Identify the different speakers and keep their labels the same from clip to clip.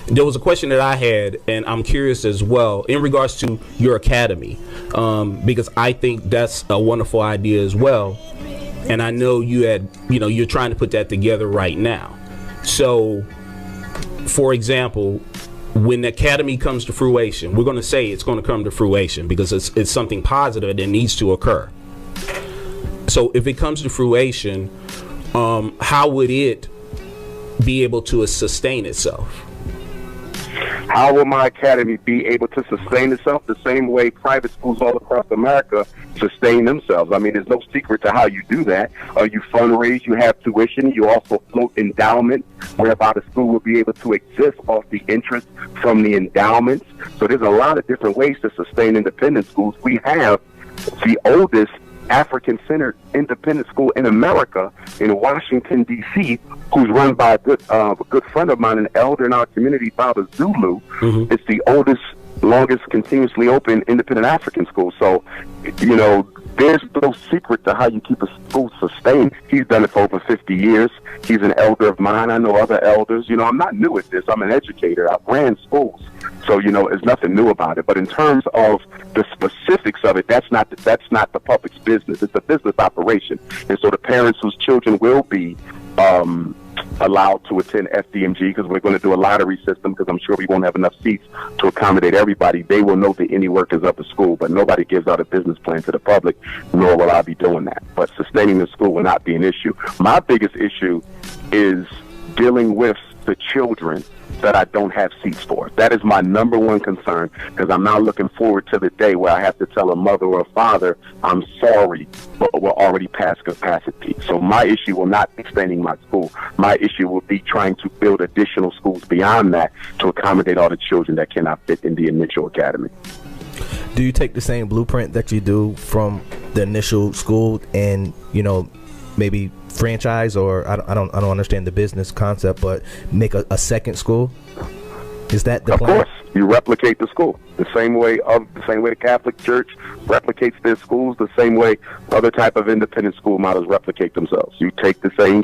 Speaker 1: there was a question that I had, and I'm curious as well in regards to your academy, because I think that's a wonderful idea as well. And I know you're trying to put that together right now. So, for example, when the academy comes to fruition, we're going to say it's going to come to fruition because it's something positive that needs to occur. So if it comes to fruition, how would it be able to sustain itself?
Speaker 2: How will my academy be able to sustain itself? The same way private schools all across America sustain themselves. I mean, there's no secret to how you do that. You fundraise, you have tuition, you also float endowment, whereby the school will be able to exist off the interest from the endowments. So there's a lot of different ways to sustain independent schools. We have the oldest African-centered independent school in America in Washington, D.C., who's run by a good friend of mine, an elder in our community, Father Zulu. Mm-hmm. It's the oldest, longest continuously open independent African school. So, there's no secret to how you keep a school sustained. He's done it for over 50 years. He's an elder of mine. I know other elders. I'm not new at this. I'm an educator. I've ran schools. So, there's nothing new about it. But in terms of the specifics of it, that's not the public's business. It's a business operation. And so the parents whose children will be allowed to attend FDMG, because we're going to do a lottery system, because I'm sure we won't have enough seats to accommodate everybody. They will know the any workings of the school, but nobody gives out a business plan to the public, nor will I be doing that. But sustaining the school will not be an issue. My biggest issue is dealing with the children that I don't have seats for. That is my number one concern, because I'm now looking forward to the day where I have to tell a mother or a father, I'm sorry, but we're already past capacity. So my issue will not be expanding my school. My issue will be trying to build additional schools beyond that to accommodate all the children that cannot fit in the initial academy.
Speaker 3: Do you take the same blueprint that you do from the initial school and, maybe franchise, or I don't understand the business concept, but make a second school? Is that the plan? Of course, you replicate the school the same way the Catholic Church replicates their schools, the same way other type of independent school models replicate themselves. You take the same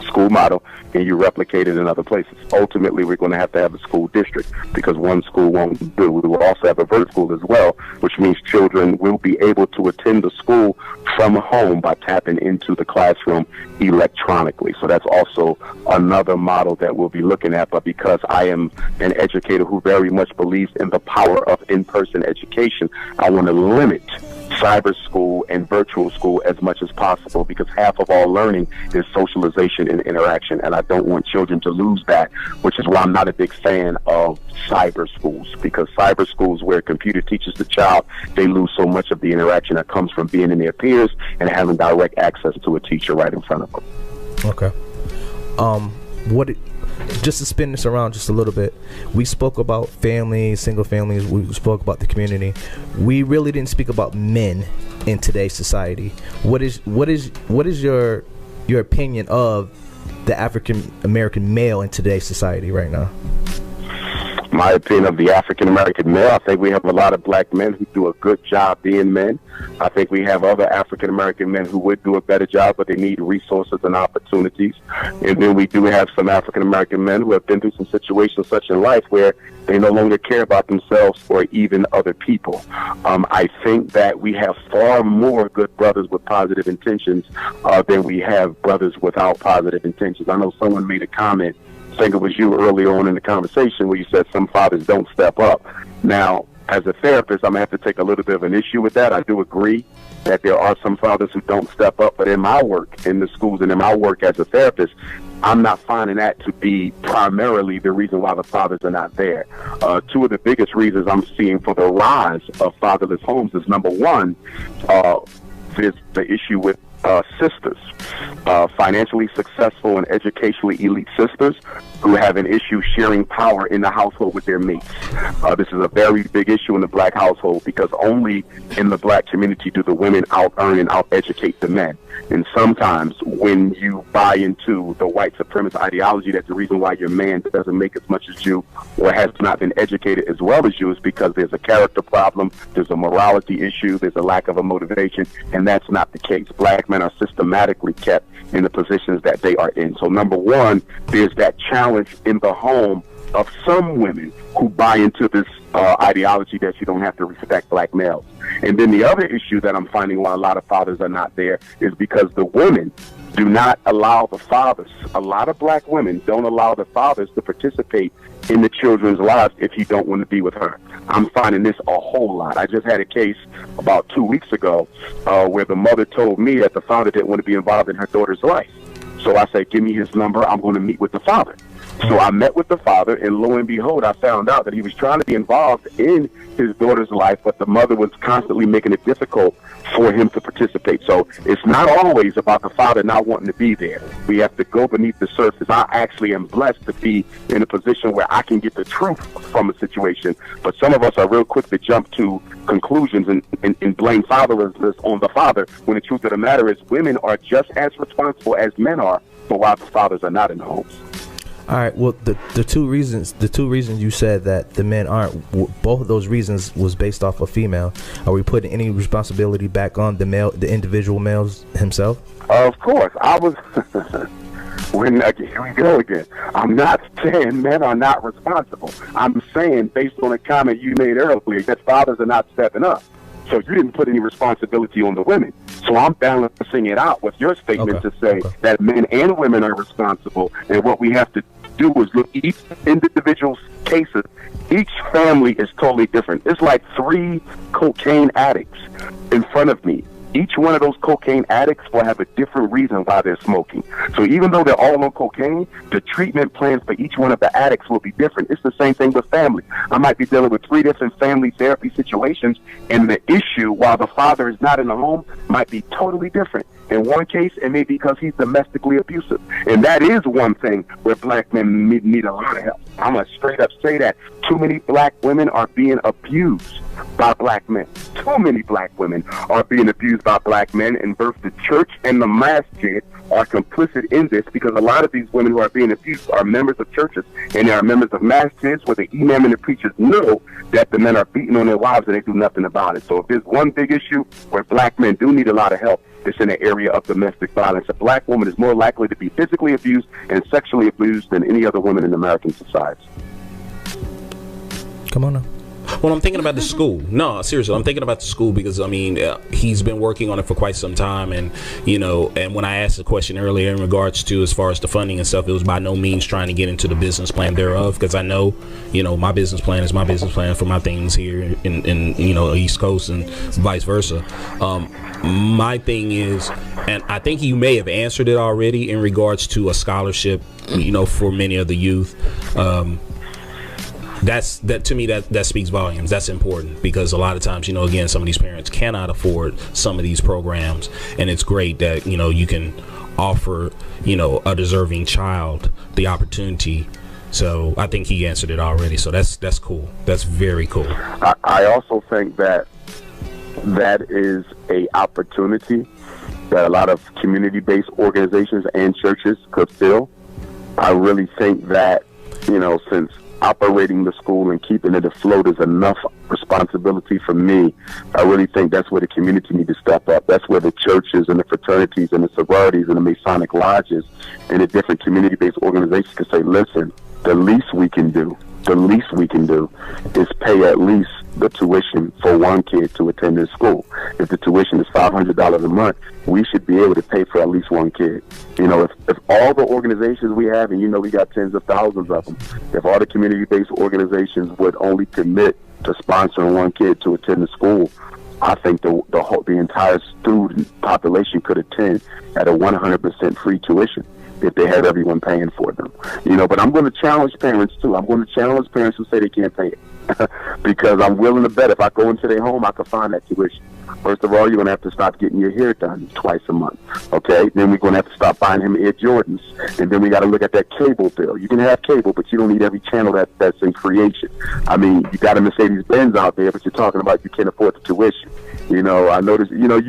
Speaker 3: school model and you replicate it in other places. Ultimately, we're going to have a school district, because one school won't do. We will also have a vertical as well, which means children will be able to attend the school from home by tapping into the classroom electronically. So that's also another model that we'll be looking at. But because I am an educator who very much believes in the power of in-person education, I want to limit cyber school and virtual school as much as possible, because half of all learning is socialization and interaction, and I don't want children to lose that, which is why I'm not a big fan of cyber schools, because cyber schools where a computer teaches the child, they lose so much of the interaction that comes from being in their peers and having direct access to a teacher right in front of them. Okay. Just to spin this around just a little bit, we spoke about families, single families, we spoke about the community. We really didn't speak about men in today's society. What is your opinion of the African American male in today's society right now?
Speaker 2: My opinion of the African American male, I think we have a lot of black men who do a good job being men. I think we have other African American men who would do a better job, but they need resources and opportunities. And then we do have some African American men who have been through some situations such in life where they no longer care about themselves or even other people. I think that we have far more good brothers with positive intentions than we have brothers without positive intentions. I know someone made a comment, I think it was you earlier on in the conversation, where you said some fathers don't step up. Now, as a therapist, I'm going to have to take a little bit of an issue with that. I do agree that there are some fathers who don't step up, but in my work in the schools and in my work as a therapist, I'm not finding that to be primarily the reason why the fathers are not there. Two of the biggest reasons I'm seeing for the rise of fatherless homes is, number one, there's the issue with sisters, financially successful and educationally elite sisters who have an issue sharing power in the household with their mates. This is a very big issue in the black household, because only in the black community do the women out-earn and out-educate the men. And sometimes when you buy into the white supremacist ideology that the reason why your man doesn't make as much as you or has not been educated as well as you is because there's a character problem, there's a morality issue, there's a lack of a motivation, and that's not the case. Black men are systematically kept in the positions that they are in. So number one, there's that challenge in the home of some women who buy into this ideology that you don't have to respect black males. And then the other issue that I'm finding why a lot of fathers are not there is because the women do not allow the fathers. A lot of black women don't allow the fathers to participate in the children's lives if he don't want to be with her. I'm finding this a whole lot. I just had a case about 2 weeks ago where the mother told me that the father didn't want to be involved in her daughter's life. So I said, give me his number. I'm going to meet with the father. So I met with the father, and lo and behold, I found out that he was trying to be involved in his daughter's life, but the mother was constantly making it difficult for him to participate. So it's not always about the father not wanting to be there. We have to go beneath the surface. I actually am blessed to be in a position where I can get the truth from a situation, but some of us are real quick to jump to conclusions and blame fatherlessness on the father, when the truth of the matter is women are just as responsible as men are for why the fathers are not in the homes.
Speaker 3: All right. Well, the two reasons you said that the men aren't, both of those reasons was based off a female. Are we putting any responsibility back on the individual males himself?
Speaker 2: Of course, I was. Here we go again. I'm not saying men are not responsible. I'm saying, based on a comment you made earlier, that fathers are not stepping up. So you didn't put any responsibility on the women. So I'm balancing it out with your statement to say that men and women are responsible. And what we have to do is look at each individual's cases. Each family is totally different. It's like 3 cocaine addicts in front of me. Each one of those cocaine addicts will have a different reason why they're smoking. So even though they're all on cocaine, the treatment plans for each one of the addicts will be different. It's the same thing with family. I might be dealing with 3 different family therapy situations, and the issue, while the father is not in the home, might be totally different. In one case, it may be because he's domestically abusive. And that is one thing where black men need a lot of help. I'm going to straight up say that. Too many black women are being abused by black men. Too many black women are being abused by black men, and both the church and the masjid are complicit in this, because a lot of these women who are being abused are members of churches, and they are members of masjids where the imam and the preachers know that the men are beating on their wives and they do nothing about it. So if there's one big issue where black men do need a lot of help, it's in the area of domestic violence. A black woman is more likely to be physically abused and sexually abused than any other woman in American society.
Speaker 3: Come on now.
Speaker 1: Well, I'm thinking about the school. No, seriously, I'm thinking about the school because, I mean, he's been working on it for quite some time. And, you know, and when I asked the question earlier in regards to as far as the funding and stuff, it was by no means trying to get into the business plan thereof, because I know, you know, my business plan is my business plan for my things here in you know, East Coast and vice versa. My thing is, and I think you may have answered it already in regards to a scholarship, you know, for many of the youth. That to me, that speaks volumes. That's important, because a lot of times, you know, again, some of these parents cannot afford some of these programs, and it's great that, you know, you can offer, you know, a deserving child the opportunity. So I think he answered it already. So that's cool. That's very cool.
Speaker 2: I also think that is a opportunity that a lot of community-based organizations and churches could fill. I really think that, you know, since operating the school and keeping it afloat is enough responsibility for me, I really think that's where the community need to step up. That's where the churches and the fraternities and the sororities and the Masonic lodges and the different community-based organizations can say, listen, the least we can do is pay at least the tuition for one kid to attend this school. If the tuition is $500 a month, we should be able to pay for at least one kid. You know, if all the organizations we have, and you know we got tens of thousands of them, if all the community-based organizations would only commit to sponsoring one kid to attend the school, I think the entire student population could attend at a 100% free tuition if they had everyone paying for them. You know, but I'm going to challenge parents too. I'm going to challenge parents who say they can't pay it. Because I'm willing to bet if I go into their home, I can find that tuition. First of all, you're going to have to stop getting your hair done twice a month, okay? Then we're going to have to stop buying him Air Jordans. And then we got to look at that cable bill. You can have cable, but you don't need every channel that's in creation. I mean, you got a Mercedes-Benz out there, but you're talking about you can't afford the tuition. You know, I noticed, you know,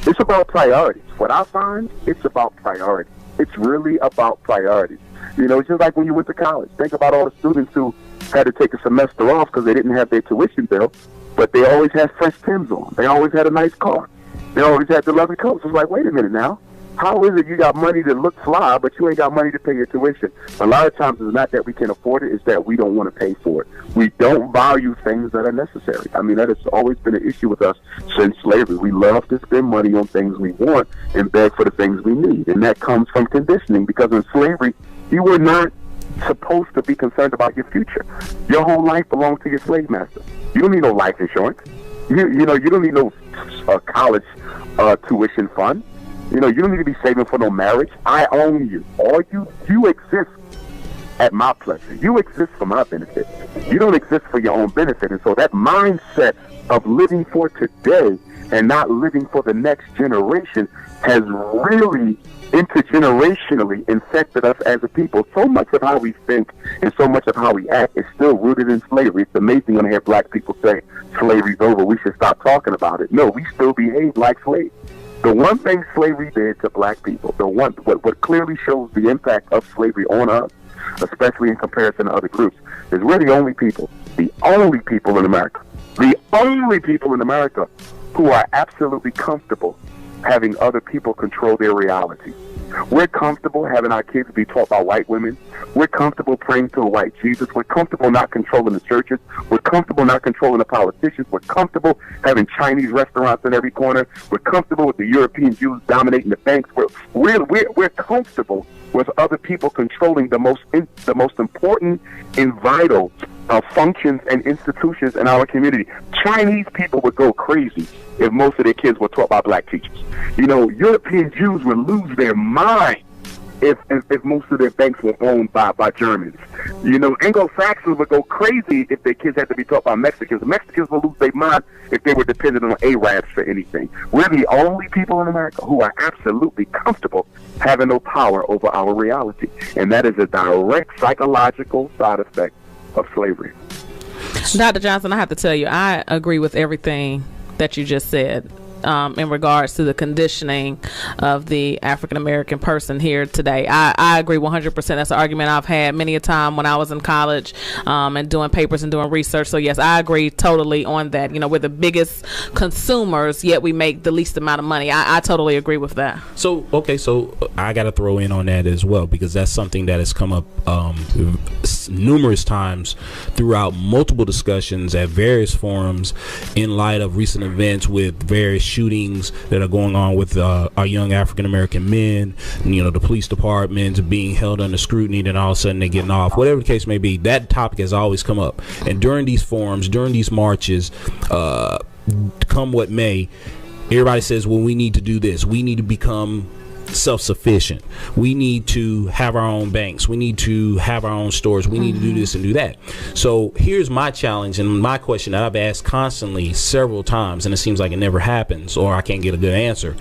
Speaker 2: it's about priorities. What I find, it's about priorities. It's really about priorities. You know, it's just like when you went to college. Think about all the students who had to take a semester off because they didn't have their tuition bill, but they always had fresh Timbs on. They always had a nice car. They always had the lovely coats. It's like, wait a minute now. How is it you got money to look fly, but you ain't got money to pay your tuition? A lot of times it's not that we can't afford it, it's that we don't want to pay for it. We don't value things that are necessary. I mean, that has always been an issue with us since slavery. We love to spend money on things we want and beg for the things we need. And that comes from conditioning, because in slavery, you were not supposed to be concerned about your future. Your whole life belongs to your slave master. You don't need no life insurance. You don't need no college tuition fund. You don't need to be saving for no marriage. I own you. You exist at my pleasure. You exist for my benefit. You don't exist for your own benefit. And so that mindset of living for today and not living for the next generation has really intergenerationally infected us as a people. So much of how we think and so much of how we act is still rooted in slavery. It's amazing when I hear black people say slavery's over, we should stop talking about it. No, we still behave like slaves. The one thing slavery did to black people, what clearly shows the impact of slavery on us, especially in comparison to other groups, is we're the only people in America who are absolutely comfortable having other people control their reality. We're comfortable having our kids be taught by white women. We're comfortable praying to a white Jesus. We're comfortable not controlling the churches. We're comfortable not controlling the politicians. We're comfortable having Chinese restaurants in every corner. We're comfortable with the European Jews dominating the banks. We're comfortable with other people controlling the most important and vital functions and institutions in our community. Chinese people would go crazy if most of their kids were taught by black teachers. European Jews would lose their mind if most of their banks were owned by Germans. Anglo-Saxons would go crazy if their kids had to be taught by Mexicans. Mexicans would lose their mind if they were dependent on Arabs for anything. We're the only people in America who are absolutely comfortable having no power over our reality. And that is a direct psychological side effect of slavery.
Speaker 4: Dr. Johnson, I have to tell you, I agree with everything that you just said. In regards to the conditioning of the African American person here today, I agree 100%. That's an argument I've had many a time when I was in college and doing papers and doing research. So yes, I agree totally on that. We're the biggest consumers, yet we make the least amount of money. I totally agree with that.
Speaker 1: So I got to throw in on that as well, because that's something that has come up numerous times throughout multiple discussions at various forums in light of recent events with various shootings that are going on with our young African American men, the police departments being held under scrutiny, and all of a sudden they're getting off. Whatever the case may be, that topic has always come up. And during these forums, during these marches, come what may, everybody says, well, we need to do this. We need to become self-sufficient. We need to have our own banks. We need to have our own stores. We need to do this and do that. So here's my challenge and my question that I've asked constantly several times, and it seems like it never happens, or I can't get a good answer.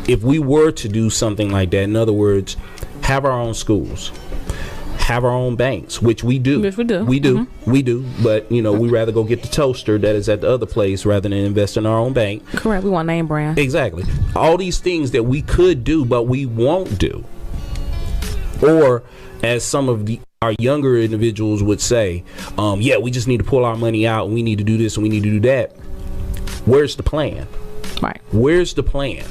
Speaker 1: If we were to do something like that, in other words, have our own schools, have our own banks, which we do.
Speaker 4: Yes, we do.
Speaker 1: We do. But, we rather go get the toaster that is at the other place rather than invest in our own bank.
Speaker 4: Correct. We want name brand.
Speaker 1: Exactly. All these things that we could do, but we won't do. Or, as some of our younger individuals would say, we just need to pull our money out, and we need to do this and we need to do that. Where's the plan?
Speaker 4: Right.
Speaker 1: Where's the plan?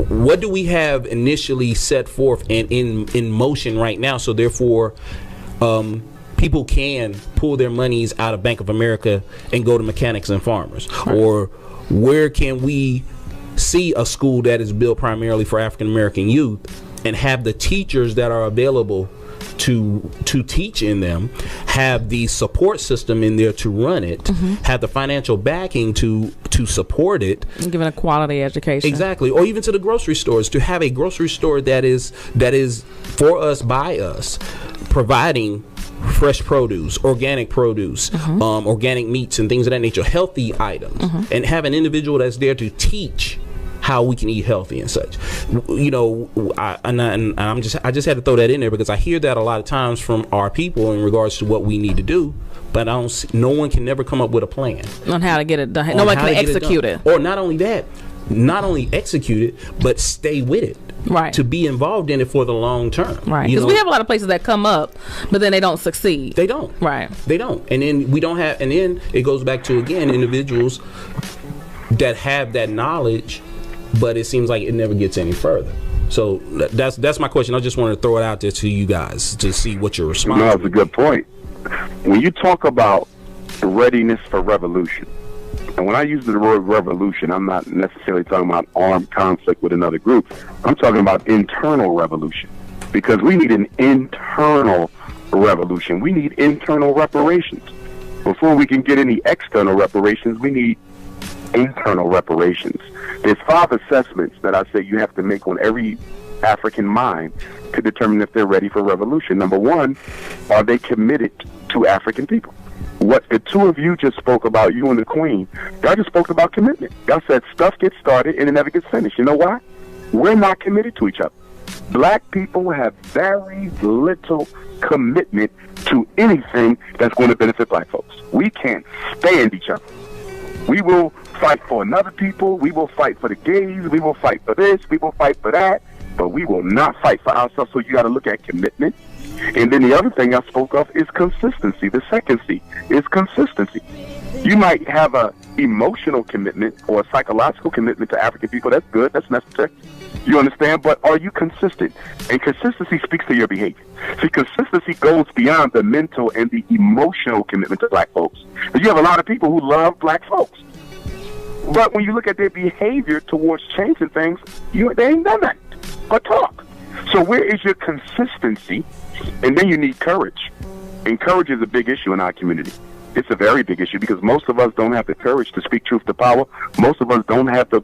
Speaker 1: What do we have initially set forth and in motion right now? So therefore, people can pull their monies out of Bank of America and go to mechanics and farmers. Right. Or where can we see a school that is built primarily for African American youth and have the teachers that are available to teach in them, have the support system in there to run it, have the financial backing to support it,
Speaker 4: and giving a quality education.
Speaker 1: Exactly. Or even to the grocery stores, to have a grocery store that is for us, by us, providing fresh produce, organic produce, organic meats and things of that nature, healthy items, and have an individual that's there to teach how we can eat healthy and such. I just had to throw that in there because I hear that a lot of times from our people in regards to what we need to do, but no one can never come up with a plan
Speaker 4: on how to get it done. No one can execute it.
Speaker 1: Or not only that, not only execute it, but stay with it.
Speaker 4: Right.
Speaker 1: To be involved in it for the long term.
Speaker 4: Right. Because we have a lot of places that come up, but then they don't succeed.
Speaker 1: They don't.
Speaker 4: Right.
Speaker 1: They don't. And then we don't have, and then it goes back to, again, individuals that have that knowledge, but it seems like it never gets any further. So that's my question. I just wanted to throw it out there to you guys to see what your response.
Speaker 2: No, that's a good point. When you talk about readiness for revolution, and when I use the word revolution, I'm not necessarily talking about armed conflict with another group. I'm talking about internal revolution, because we need an internal revolution. We need internal reparations. Before we can get any external reparations, we need internal reparations. There's 5 assessments that I say you have to make on every African mind to determine if they're ready for revolution. Number 1, are they committed to African people? What the 2 of you just spoke about, you and the Queen, y'all just spoke about commitment. Y'all said stuff gets started and it never gets finished. You know why? We're not committed to each other. Black people have very little commitment to anything that's going to benefit black folks. We can't stand each other. We will fight for another people. We will fight for the gays. We will fight for this. We will fight for that. But we will not fight for ourselves. So you got to look at commitment. And then the other thing I spoke of is consistency. The second C is consistency. You might have a emotional commitment or a psychological commitment to African people. That's good. That's necessary. You understand? But are you consistent? And consistency speaks to your behavior. See, consistency goes beyond the mental and the emotional commitment to black folks. But you have a lot of people who love black folks. But when you look at their behavior towards changing things, they ain't done that but talk. So where is your consistency? And then you need courage. And courage is a big issue in our community. It's a very big issue because most of us don't have the courage to speak truth to power. Most of us don't have the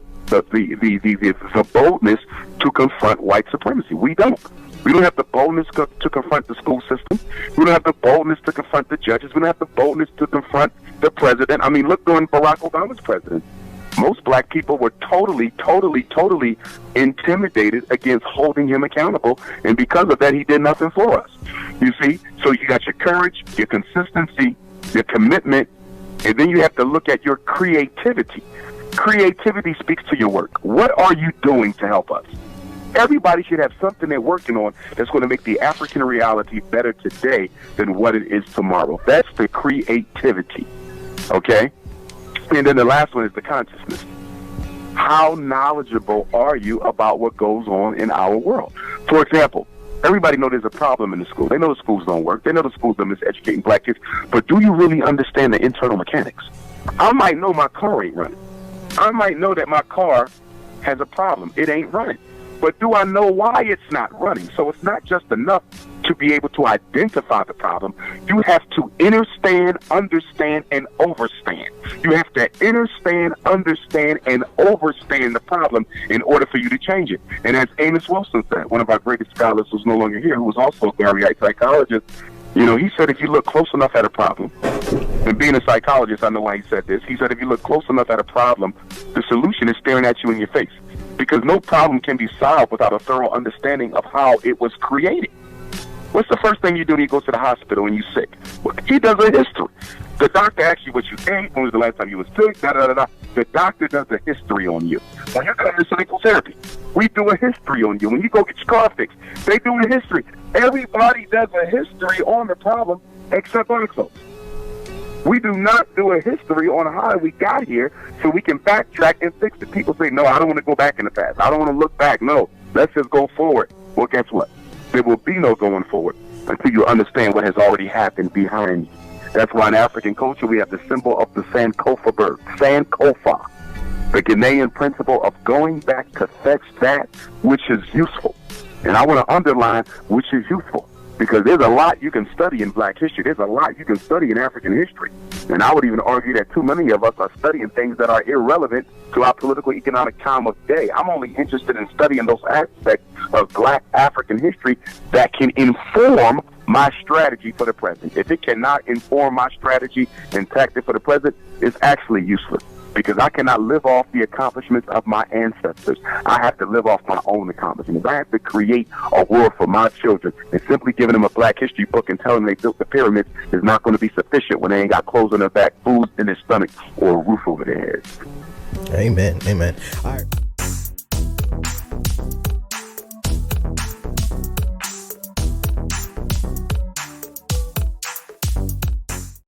Speaker 2: boldness to confront white supremacy. We don't. We don't have the boldness to confront the school system. We don't have the boldness to confront the judges. We don't have the boldness to confront the president. I mean, look during Barack Obama's presidency. Most black people were totally intimidated against holding him accountable, and because of that, he did nothing for us. You see? So you got your courage, your consistency, your commitment, and then you have to look at your creativity. Creativity speaks to your work. What are you doing to help us? Everybody should have something they're working on that's going to make the African reality better today than what it is tomorrow. That's the creativity. Okay? And then the last one is the consciousness. How knowledgeable are you about what goes on in our world? For example, everybody knows there's a problem in the school. They know the schools don't work. They know the schools are miseducating black kids. But do you really understand the internal mechanics? I might know my car ain't running. I might know that my car has a problem. It ain't running. But do I know why it's not running? So it's not just enough to be able to identify the problem. You have to understand, and overstand. You have to understand, and overstand the problem in order for you to change it. And as Amos Wilson said, one of our greatest scholars who's no longer here, who was also a garveyite psychologist, he said if you look close enough at a problem, and being a psychologist, I know why he said this. He said if you look close enough at a problem, the solution is staring at you in your face. Because no problem can be solved without a thorough understanding of how it was created. What's the first thing you do when you go to the hospital when you're sick? Well, he does a history. The doctor asks you what you ate, when was the last time you were sick, da-da-da-da. The doctor does a history on you. When you come to psychotherapy, we do a history on you. When you go get your car fixed, they do a history. Everybody does a history on the problem except black folks. We do not do a history on how we got here so we can backtrack and fix it. People say, no, I don't want to go back in the past. I don't want to look back. No, let's just go forward. Well, guess what? There will be no going forward until you understand what has already happened behind you. That's why in African culture we have the symbol of the Sankofa bird, Sankofa, the Ghanaian principle of going back to fetch that which is useful. And I want to underline which is useful. Because there's a lot you can study in black history. There's a lot you can study in African history. And I would even argue that too many of us are studying things that are irrelevant to our political economic time of day. I'm only interested in studying those aspects of black African history that can inform my strategy for the present. If it cannot inform my strategy and tactic for the present, it's actually useless. Because I cannot live off the accomplishments of my ancestors. I have to live off my own accomplishments. I have to create a world for my children. And simply giving them a black history book and telling them they built the pyramids is not going to be sufficient when they ain't got clothes on their back, food in their stomach, or a roof over their heads.
Speaker 3: Amen. Amen. All right.